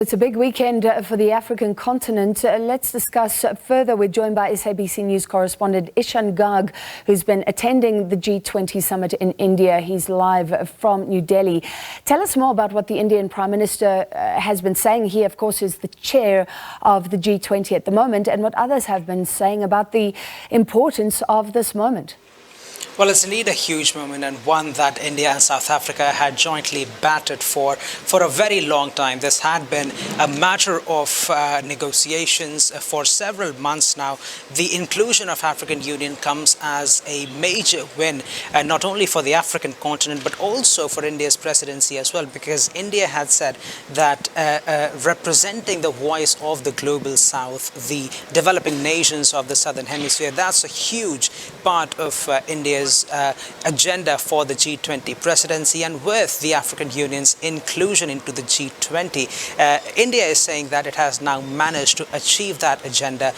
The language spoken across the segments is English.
It's a big weekend for the African continent. Let's discuss further. We're joined by SABC News correspondent Ishan Garg, who's been attending the G20 summit in India. He's live from New Delhi. Tell us more about what the Indian Prime Minister has been saying. He, of course, is the chair of the G20 at the moment, and what others have been saying about the importance of this moment. Well, it's indeed a huge moment, and one that India and South Africa had jointly battled for a very long time. This had been a matter of negotiations for several months now. The inclusion of African Union comes as a major win, not only for the African continent, but also for India's presidency as well, because India had said that representing the voice of the global South, the developing nations of the Southern Hemisphere, that's a huge part of India's agenda for the G20 presidency. And with the African Union's inclusion into the G20, India is saying that it has now managed to achieve that agenda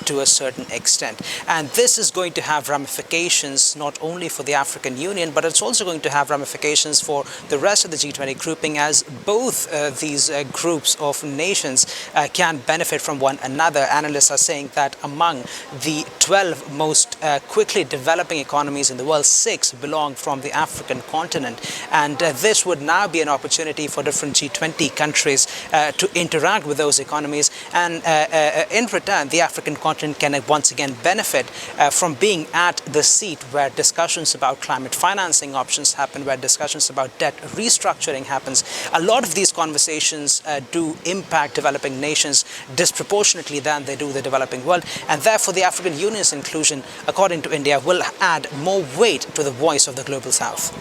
to a certain extent. And this is going to have ramifications not only for the African Union, but it's also going to have ramifications for the rest of the G20 grouping, as both these groups of nations can benefit from one another. Analysts are saying that among the 12 most quickly developing economies in the world, 6 belong from the African continent, and this would now be an opportunity for different G20 countries to interact with those economies, and in return the African continent can once again benefit from being at the seat where discussions about climate financing options happen, where discussions about debt restructuring happens. A lot of these conversations do impact developing nations disproportionately than they do the developing world, and therefore the African Union's inclusion, according to India, will add more weight to the voice of the global South.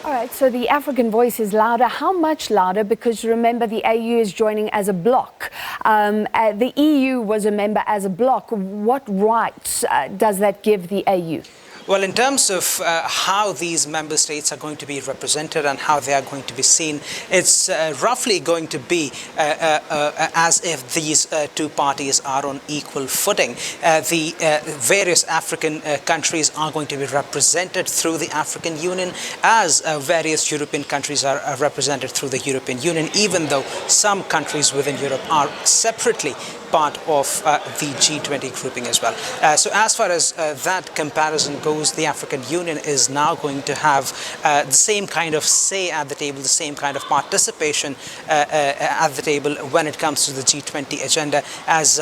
All right, so the African voice is louder. How much louder? Because remember, the AU is joining as a bloc. The EU was a member as a bloc. What rights does that give the AU? Well, in terms of how these member states are going to be represented and how they are going to be seen, it's roughly going to be as if these two parties are on equal footing. The various African countries are going to be represented through the African Union, as various European countries are represented through the European Union, even though some countries within Europe are separately part of the G20 grouping as well. So as far as that comparison goes, the African Union is now going to have the same kind of say at the table, the same kind of participation at the table when it comes to the G20 agenda as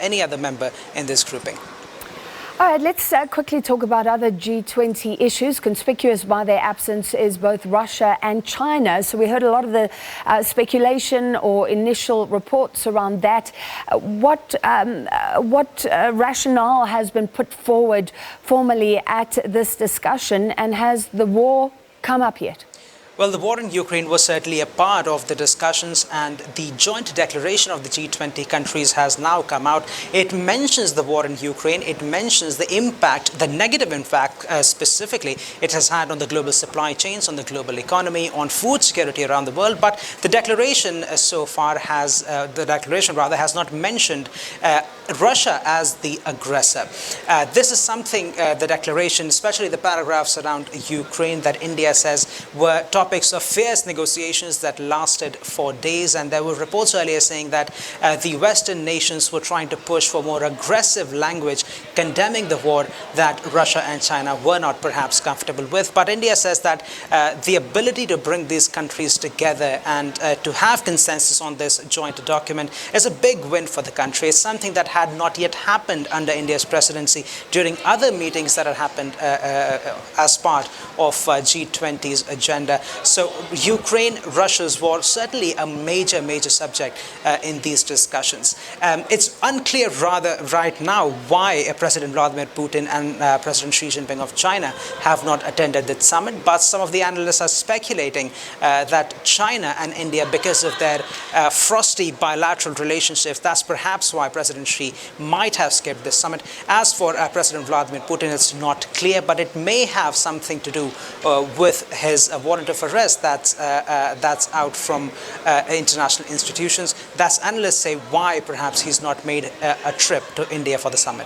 any other member in this grouping. All right, let's quickly talk about other G20 issues. Conspicuous by their absence is both Russia and China. So we heard a lot of the speculation or initial reports around that. What rationale has been put forward formally at this discussion, and has the war come up yet? Well, the war in Ukraine was certainly a part of the discussions, and the joint declaration of the G20 countries has now come out. It mentions the war in Ukraine. It mentions the impact, the negative impact specifically it has had on the global supply chains, on the global economy, on food security around the world. But the declaration so far has not mentioned Russia as the aggressor. This is something the declaration, especially the paragraphs around Ukraine, that India says were topics of fierce negotiations that lasted for days, and there were reports earlier saying that the Western nations were trying to push for more aggressive language condemning the war that Russia and China were not perhaps comfortable with. But India says that the ability to bring these countries together and to have consensus on this joint document is a big win for the country. It's something that had not yet happened under India's presidency during other meetings that had happened as part of G20's agenda. So Ukraine, Russia's war, certainly a major subject in these discussions. It's unclear rather right now why President Vladimir Putin and President Xi Jinping of China have not attended that summit, but some of the analysts are speculating that China and India, because of their frosty bilateral relationships, that's perhaps why President Xi might have skipped this summit. As for President Vladimir Putin, it's not clear, but it may have something to do with his warrant of arrest that's out from international institutions. That's analysts say why perhaps he's not made a trip to India for the summit.